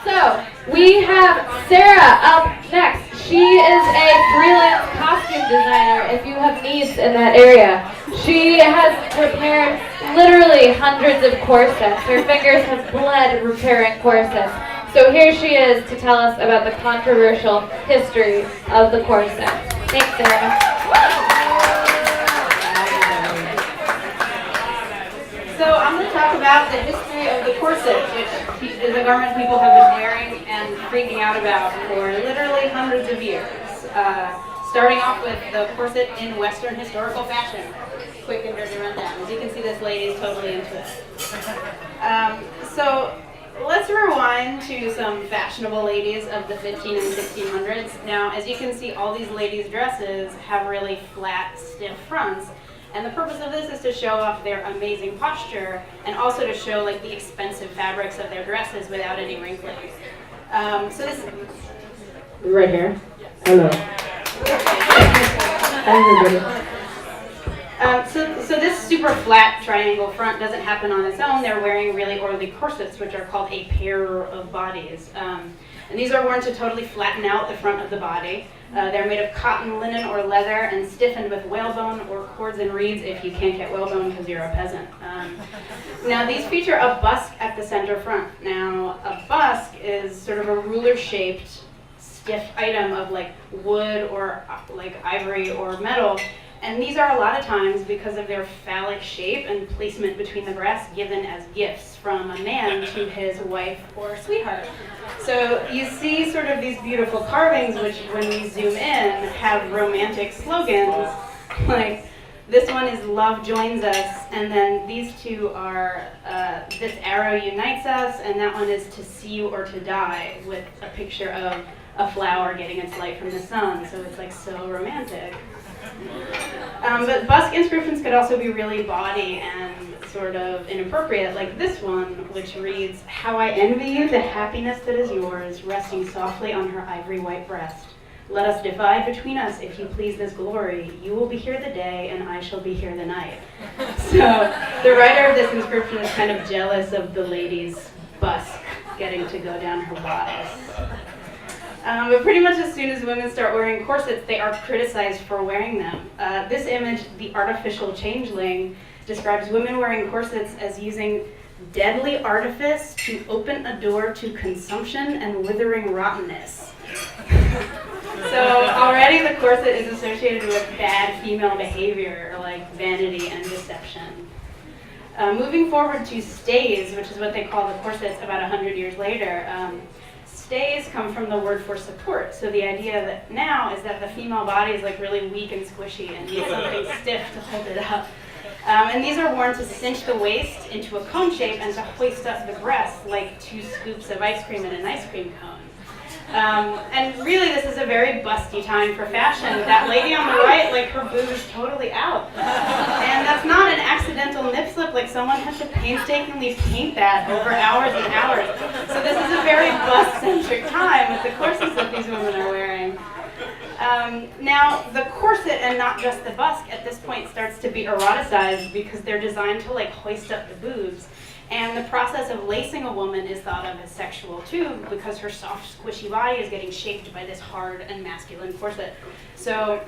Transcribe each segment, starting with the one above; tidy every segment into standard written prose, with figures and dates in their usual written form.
So, we have Sarah up next. She is a freelance costume designer if you have needs in that area. She has repaired literally hundreds of corsets. Her fingers have bled repairing corsets. So here she is to tell us about the controversial history of the corset. Thanks, Sarah. So I'm going to talk about the history of the corset, which is a garment people have been wearing and freaking out about for literally hundreds of years. Starting off with the corset in Western historical fashion. Quick and dirty rundown. As you can see, this lady is totally into it. So let's rewind to some fashionable ladies of the 15 and 1600s. Now, as you can see, all these ladies' dresses have really flat, stiff fronts. And the purpose of this is to show off their amazing posture and also to show like the expensive fabrics of their dresses without any wrinkling. So this right here. Hello. So this super flat triangle front doesn't happen on its own. They're wearing really oily corsets, which are called a pair of bodies. And these are worn to totally flatten out the front of the body. They're made of cotton, linen, or leather and stiffened with whalebone or cords and reeds if you can't get whalebone because you're a peasant. Now these feature a busk at the center front. Now a busk is sort of a ruler-shaped stiff item of like wood or like ivory or metal. And these are a lot of times, because of their phallic shape and placement between the breasts, given as gifts from a man to his wife or sweetheart. So you see sort of these beautiful carvings, which when we zoom in, have romantic slogans. Like this one is "Love joins us," and then these two are "This arrow unites us," and that one is "To see you or to die," with a picture of a flower getting its light from the sun. So it's like so romantic. But busk inscriptions could also be really bawdy and sort of inappropriate, like this one, which reads, "How I envy you the happiness that is yours, resting softly on her ivory white breast. Let us divide between us, if you please, this glory. You will be here the day, and I shall be here the night." So the writer of this inscription is kind of jealous of the lady's busk getting to go down her bodice. But pretty much as soon as women start wearing corsets, they are criticized for wearing them. This image, "The Artificial Changeling," describes women wearing corsets as using deadly artifice to open a door to consumption and withering rottenness. So already the corset is associated with bad female behavior, like vanity and deception. Moving forward to stays, which is what they call the corsets about 100 years later. Stays come from the word for support. So the idea that now is that the female body is like really weak and squishy and needs something stiff to hold it up. And these are worn to cinch the waist into a cone shape and to hoist up the breasts like 2 scoops of ice cream in an ice cream cone. And really this is a very busty time for fashion. That lady on the right, like her boob is totally out. And that's not an accidental nip slip, like someone had to painstakingly paint that over hours and hours. So this is a very bust-centric time with the corsets that these women are wearing. Now the corset and not just the busk at this point starts to be eroticized because they're designed to like hoist up the boobs. And the process of lacing a woman is thought of as sexual too, because her soft, squishy body is getting shaped by this hard and masculine corset. So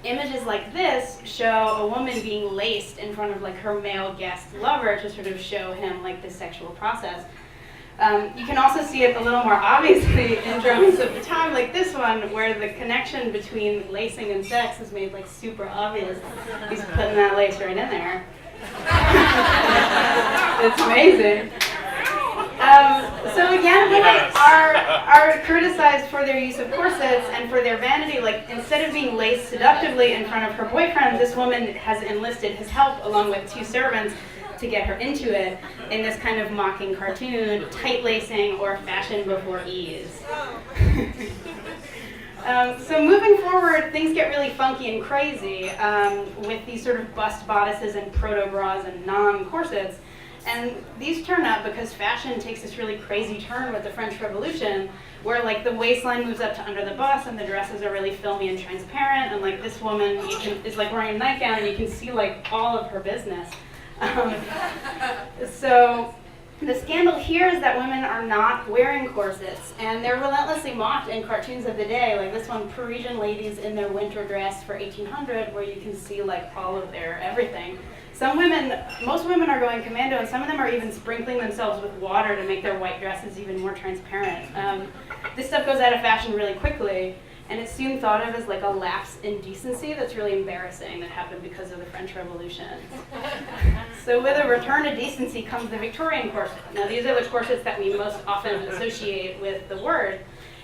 images like this show a woman being laced in front of like her male guest lover to sort of show him like the sexual process. You can also see it a little more obviously in drawings of the time, like this one, where the connection between lacing and sex is made like super obvious. He's putting that lace right in there. It's amazing. So again, women are criticized for their use of corsets and for their vanity. Like instead of being laced seductively in front of her boyfriend, this woman has enlisted his help along with 2 servants to get her into it in this kind of mocking cartoon, tight lacing or fashion before ease. So moving forward, things get really funky and crazy with these sort of bust bodices and proto-bras and non-corsets. And these turn up because fashion takes this really crazy turn with the French Revolution, where like the waistline moves up to under the bust and the dresses are really filmy and transparent, and like this woman is like wearing a nightgown and you can see like all of her business. So The scandal here is that women are not wearing corsets, and they're relentlessly mocked in cartoons of the day, like this one, Parisian ladies in their winter dress for 1800, where you can see like all of their everything. Most women are going commando, and some of them are even sprinkling themselves with water to make their white dresses even more transparent. This stuff goes out of fashion really quickly, and it's soon thought of as like a lapse in decency that's really embarrassing that happened because of the French Revolution. So with a return to decency comes the Victorian corset. Now these are the corsets that we most often associate with the word,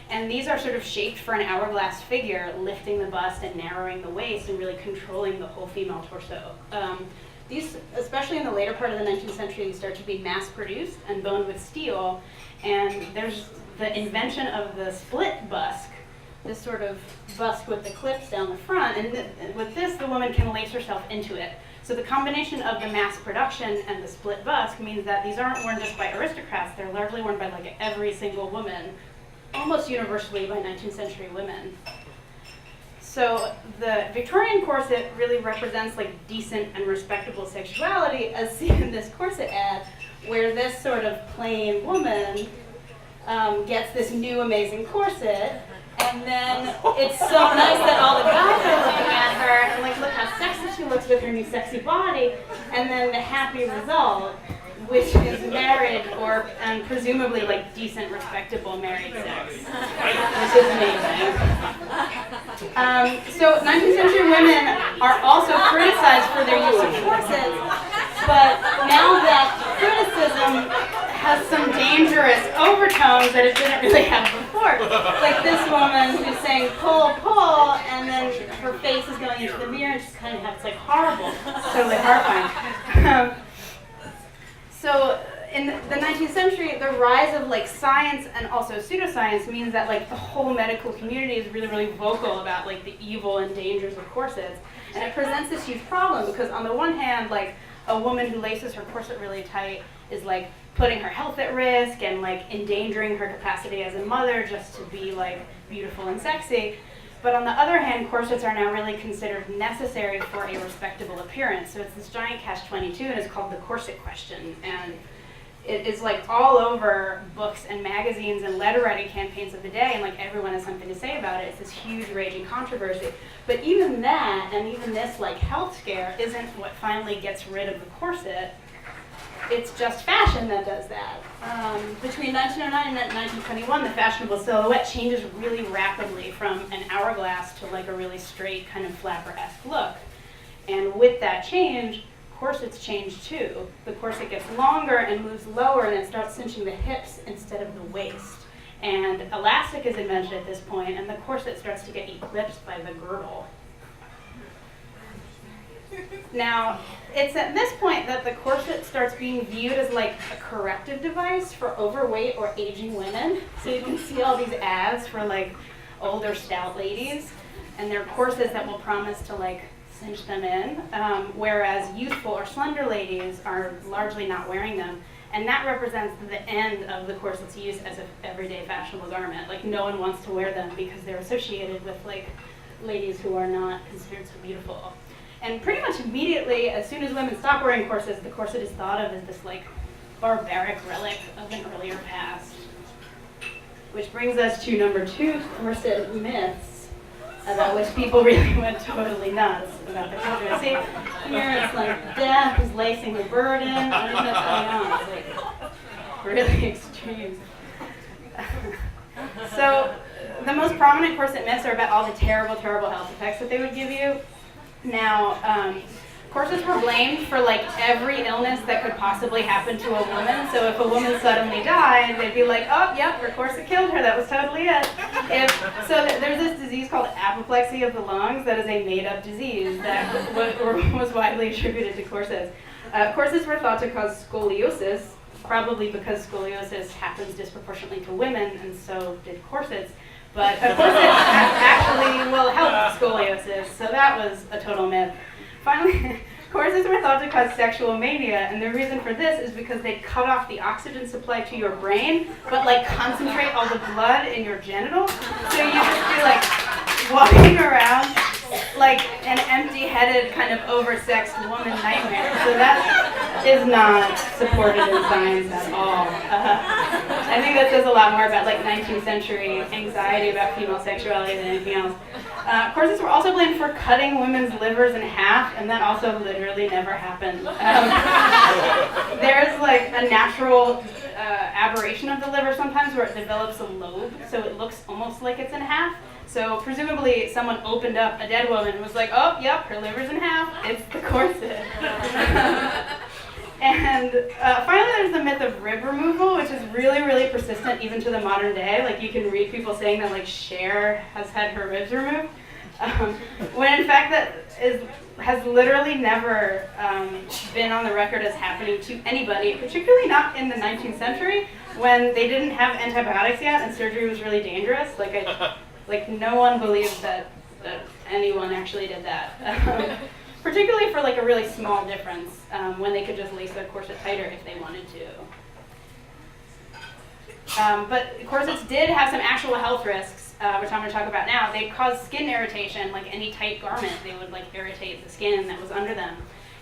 and these are sort of shaped for an hourglass figure, lifting the bust and narrowing the waist and really controlling the whole female torso. These, especially in the later part of the 19th century, start to be mass-produced and boned with steel, and there's the invention of the split busk, this sort of busk with the clips down the front, and with this, the woman can lace herself into it. So the combination of the mass production and the split busk means that these aren't worn just by aristocrats, they're largely worn by like every single woman, almost universally by 19th century women. So the Victorian corset really represents like decent and respectable sexuality, as seen in this corset ad, where this sort of plain woman gets this new amazing corset, and then it's so nice that all the guys are looking at her and like, look how sexy she looks with her new sexy body, and then the happy result, which is marriage and presumably like decent, respectable married sex, which is amazing. So 19th century women are also criticized for their use of corsets, but now that criticism has some dangerous overtones that it didn't really have before. Like this woman who's saying pull, pull, and then her face is going into the mirror and she's kind of it's like horrible. It's totally horrifying. So in the 19th century, the rise of like science and also pseudoscience means that like the whole medical community is really, really vocal about like the evil and dangers of corsets. And it presents this huge problem because on the one hand, like a woman who laces her corset really tight is like putting her health at risk and like endangering her capacity as a mother just to be like beautiful and sexy. But on the other hand, corsets are now really considered necessary for a respectable appearance. So it's this giant catch-22, and it's called the corset question. And it is like all over books and magazines and letter writing campaigns of the day, and like everyone has something to say about it. It's this huge raging controversy. But even that, and even this like health scare, isn't what finally gets rid of the corset. It's just fashion that does that. Between 1909 and 1921, the fashionable silhouette changes really rapidly from an hourglass to like a really straight kind of flapper-esque look. And with that change, corsets change too. The corset gets longer and moves lower, and it starts cinching the hips instead of the waist. And elastic is invented at this point, and the corset starts to get eclipsed by the girdle. Now, it's at this point that the corset starts being viewed as like a corrective device for overweight or aging women. So you can see all these ads for like older stout ladies, and they're corsets that will promise to like cinch them in, whereas youthful or slender ladies are largely not wearing them. And that represents the end of the corset's use as an everyday fashionable garment. Like no one wants to wear them because they're associated with like ladies who are not considered so beautiful. And pretty much immediately, as soon as women stop wearing corsets, the corset is thought of as this like barbaric relic of an earlier past. Which brings us to number 2, corset myths, about which people really went totally nuts about the corset. See, here it's like death is lacing the burden, everything that's going on. It's like really extreme. So the most prominent corset myths are about all the terrible, terrible health effects that they would give you. Now, corsets were blamed for like every illness that could possibly happen to a woman. So if a woman suddenly died, they'd be like, oh, yep, her corset killed her. That was totally it. There's this disease called apoplexy of the lungs that is a made-up disease that was widely attributed to corsets. Corsets were thought to cause scoliosis, probably because scoliosis happens disproportionately to women, and so did corsets. But a corset actually will help scoliosis, so that was a total myth. Finally, corsets were thought to cause sexual mania, and the reason for this is because they cut off the oxygen supply to your brain, but like concentrate all the blood in your genitals. So you just be like walking around like an empty-headed kind of oversexed woman nightmare. So is not supported in science at all. I think that says a lot more about like 19th century anxiety about female sexuality than anything else. Corsets were also blamed for cutting women's livers in half, and that also literally never happened. There's like a natural aberration of the liver sometimes where it develops a lobe, so it looks almost like it's in half. So presumably someone opened up a dead woman and was like, oh, yep, her liver's in half, it's the corset. And finally there's the myth of rib removal, which is really, really persistent even to the modern day. Like you can read people saying that like Cher has had her ribs removed, when in fact that has literally never been on the record as happening to anybody, particularly not in the 19th century when they didn't have antibiotics yet and surgery was really dangerous. Like no one believed that anyone actually did that. Particularly for like a really small difference when they could just lace their corset tighter if they wanted to. But corsets did have some actual health risks, which I'm going to talk about now. They caused skin irritation, like any tight garment. They would like irritate the skin that was under them.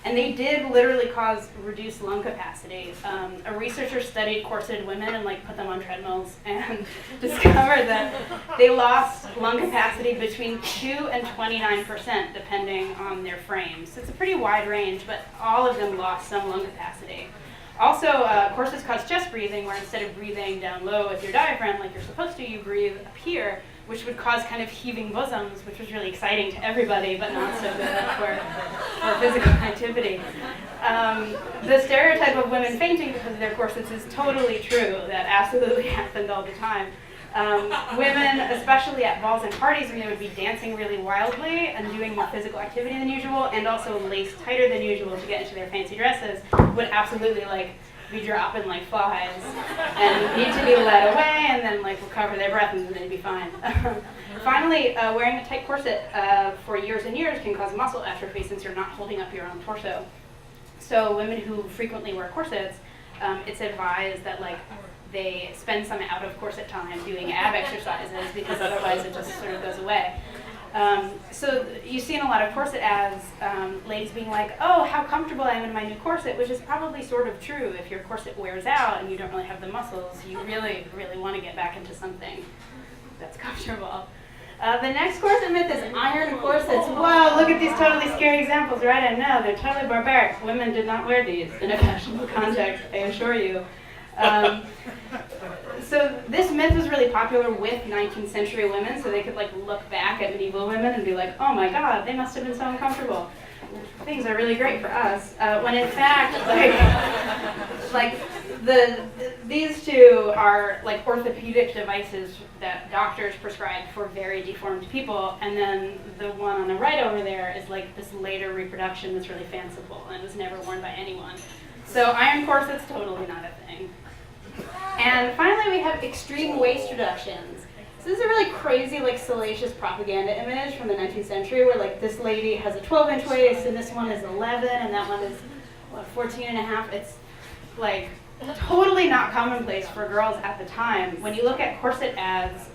And they did literally cause reduced lung capacity. A researcher studied corseted women and like put them on treadmills and discovered that they lost lung capacity between 2 and 29% depending on their frames. So it's a pretty wide range, but all of them lost some lung capacity. Also, corsets cause chest breathing, where instead of breathing down low with your diaphragm like you're supposed to, you breathe up here, which would cause kind of heaving bosoms, which was really exciting to everybody, but not so good for physical activity. The stereotype of women fainting because of their corsets is totally true. That absolutely happened all the time. Women, especially at balls and parties, when they would be dancing really wildly and doing more physical activity than usual, and also laced tighter than usual to get into their fancy dresses, would absolutely like be dropping like flies and need to be led away and then like recover their breath and then they'd be fine. Finally, wearing a tight corset for years and years can cause muscle atrophy since you're not holding up your own torso. So women who frequently wear corsets, it's advised that like they spend some out of corset time doing ab exercises because otherwise it just sort of goes away. So you see in a lot of corset ads, ladies being like, oh, how comfortable I am in my new corset, which is probably sort of true. If your corset wears out and you don't really have the muscles, you really, really want to get back into something that's comfortable. The next corset myth is iron corsets. Wow, look at these totally scary examples, right? I know, they're totally barbaric. Women did not wear these in a fashionable context, I assure you. So this myth was really popular with 19th century women, so they could like look back at medieval women and be like, oh my god, they must have been so uncomfortable. Things are really great for us. When in fact, these two are like orthopedic devices that doctors prescribed for very deformed people, and then the one on the right over there is like this later reproduction that's really fanciful and was never worn by anyone. So iron corsets, totally not a thing. And finally, we have extreme waist reductions. So this is a really crazy, like, salacious propaganda image from the 19th century where, like, this lady has a 12-inch waist and this one is 11 and that one is, 14 and a half. It's, like, totally not commonplace for girls at the time. When you look at corset ads,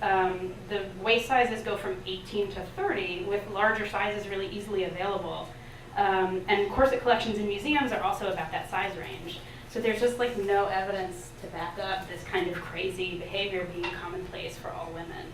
the waist sizes go from 18 to 30 with larger sizes really easily available. And corset collections in museums are also about that size range. So there's just like no evidence to back up this kind of crazy behavior being commonplace for all women.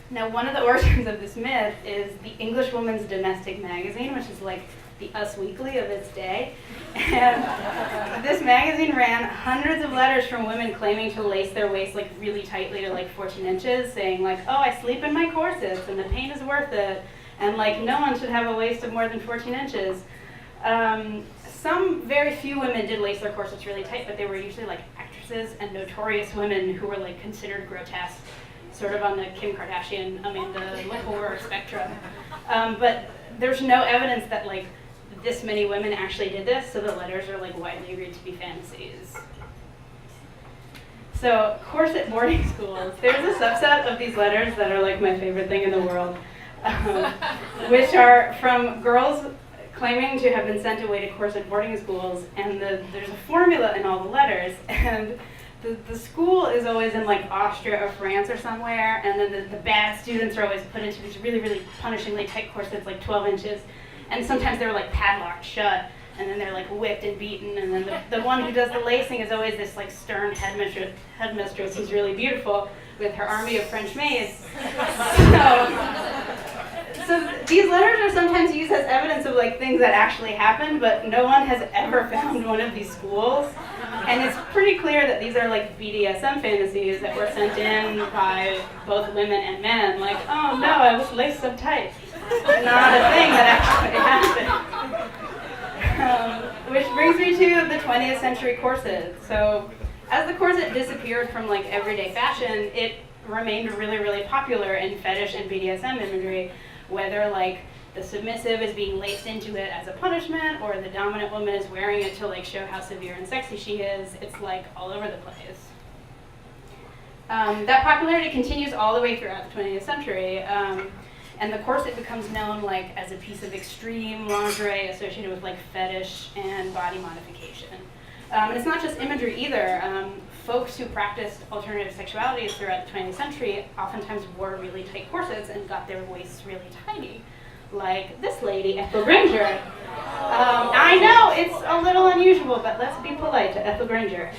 Now, one of the origins of this myth is the English Woman's Domestic Magazine, which is like the Us Weekly of its day. And this magazine ran hundreds of letters from women claiming to lace their waist like really tightly to like 14 inches, saying like, oh, I sleep in my corsets and the pain is worth it. And like no one should have a waist of more than 14 inches. Some very few women did lace their corsets really tight, but they were usually like actresses and notorious women who were like considered grotesque, sort of on the Kim Kardashian, Amanda Lepore spectrum. But there's no evidence that like this many women actually did this, so the letters are like widely agreed to be fantasies. So corset boarding schools, there's a subset of these letters that are like my favorite thing in the world, which are from girls claiming to have been sent away to corset boarding schools, and there's a formula in all the letters, and the school is always in like Austria or France or somewhere, and then the bad students are always put into these really, really punishingly tight corsets, like 12 inches, and sometimes they're like padlocked shut, and then they're like whipped and beaten, and then the one who does the lacing is always this like stern headmistress who's really beautiful with her army of French maids. So these letters are sometimes used as evidence of like things that actually happened, but no one has ever found one of these schools. And it's pretty clear that these are like BDSM fantasies that were sent in by both women and men. Like, oh no, I was laced up tight. Not a thing that actually happened. Which brings me to the 20th century corset. So as the corset disappeared from like everyday fashion, it remained really, really popular in fetish and BDSM imagery, whether like the submissive is being laced into it as a punishment, or the dominant woman is wearing it to like show how severe and sexy she is. It's like all over the place. That popularity continues all the way throughout the 20th century, and the corset becomes known like as a piece of extreme lingerie associated with like fetish and body modification. And it's not just imagery either. Folks who practiced alternative sexualities throughout the 20th century oftentimes wore really tight corsets and got their waists really tiny. Like this lady, Ethel Granger. I know, it's a little unusual, but let's be polite to Ethel Granger.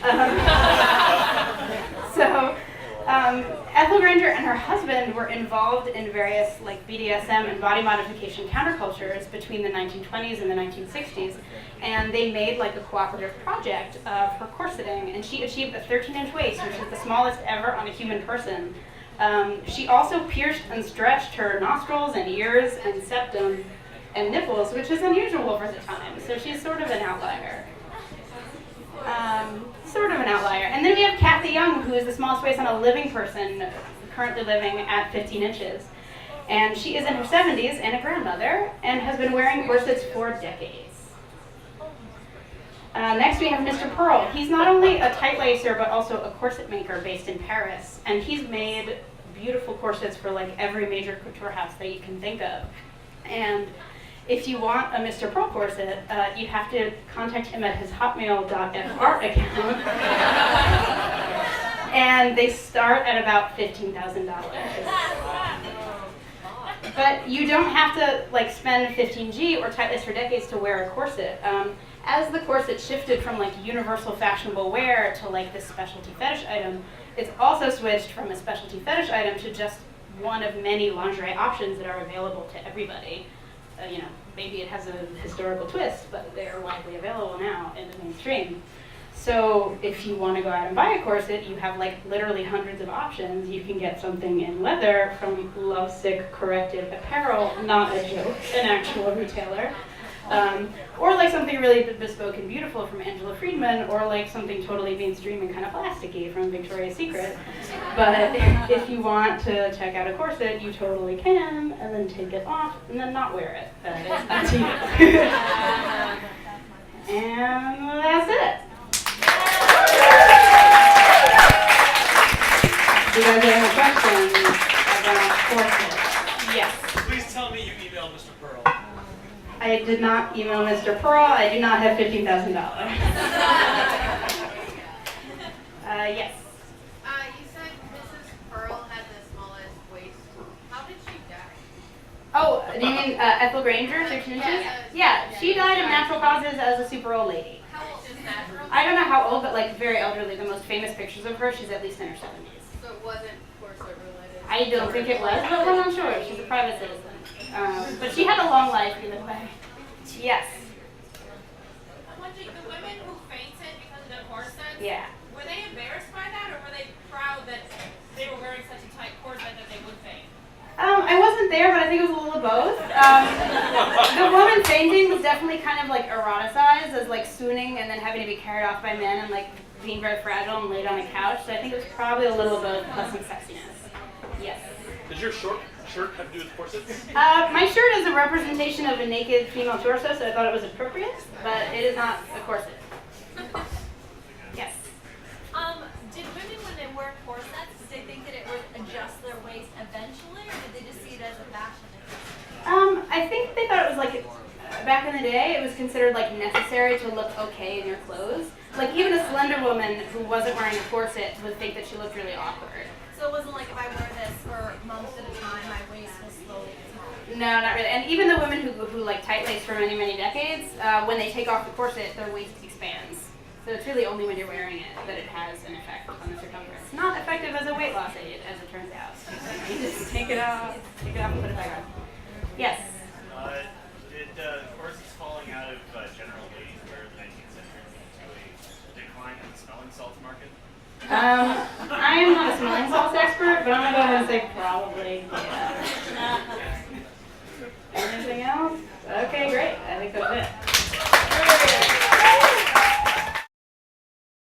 Ethel Granger and her husband were involved in various like BDSM and body modification countercultures between the 1920s and the 1960s, and they made like a cooperative project for corseting, and she achieved a 13-inch waist, which is the smallest ever on a human person. She also pierced and stretched her nostrils and ears and septum and nipples, which is unusual for the time, so she's sort of an outlier. And then we have Kathy Young, who is the smallest waist on a living person, currently living at 15 inches. And she is in her 70s and a grandmother, and has been wearing corsets for decades. Next we have Mr. Pearl. He's not only a tight lacer, but also a corset maker based in Paris. And he's made beautiful corsets for like every major couture house that you can think of. And if you want a Mr. Pearl corset, you have to contact him at his hotmail.fr account. And they start at about $15,000. But you don't have to like spend 15G or tight lace for decades to wear a corset. As the corset shifted from like universal fashionable wear to like this specialty fetish item, it's also switched from a specialty fetish item to just one of many lingerie options that are available to everybody. Maybe it has a historical twist, but they're widely available now in the mainstream. So if you want to go out and buy a corset, you have like literally hundreds of options. You can get something in leather from Lovesick Corrective Apparel, not a joke, an actual retailer. Or like something really bespoke and beautiful from Angela Friedman, or like something totally mainstream and kind of plasticky from Victoria's Secret. But if you want to check out a corset, you totally can, and then take it off, and then not wear it. That is up to you. And that's it. Do you guys have any questions about corsets? Yes. Please tell me you emailed Mr. Pearl. I did not email Mr. Pearl. I do not have $15,000. Yes. You said Mrs. Pearl had the smallest waist. How did she die? Oh, do you mean Ethel Granger, 13 inches? Yeah, she died of natural causes as a super old lady. How old is natural? I don't know how old, but like very elderly. The most famous pictures of her, she's at least in her 70s. So it wasn't corset related? I don't think it was, but I'm not sure. She's a private citizen. But she had a long life either way. Yes. I'm wondering, the women who fainted because of the corsets, Yeah. were they embarrassed by that, or were they proud that they were wearing such a tight corset that they would faint? I wasn't there, but I think it was a little of both. The woman fainting was definitely kind of like eroticized as like swooning and then having to be carried off by men and like being very fragile and laid on a couch. So I think it was probably a little of both plus some sexiness. Yes. Does your shirt have to do with corsets? My shirt is a representation of a naked female torso, so I thought it was appropriate, but it is not a corset. Yes. Did women, when they wear corsets, did they think that it would adjust their waist eventually, or did they just see it as a fashion thing? I think they thought it was like, back in the day, it was considered like necessary to look okay in your clothes. Like even a slender woman who wasn't wearing a corset would think that she looked really awkward. So it wasn't like if I wear this for months at a time, my waist will slowly get smaller. No, not really. And even the women who like tight lace for many, many decades, when they take off the corset, their waist expands. So it's really only when you're wearing it that it has an effect on the circumference. Not effective as a weight loss aid, as it turns out. You just take it off and put it back on. Yes? Did corsets falling out of general ladies-wear in the 19th century lead to a decline in the smelling salts market? I am not a smelling salts expert, but I'm going to go ahead and say probably, yeah. Anything else? Okay, great. I think that's it.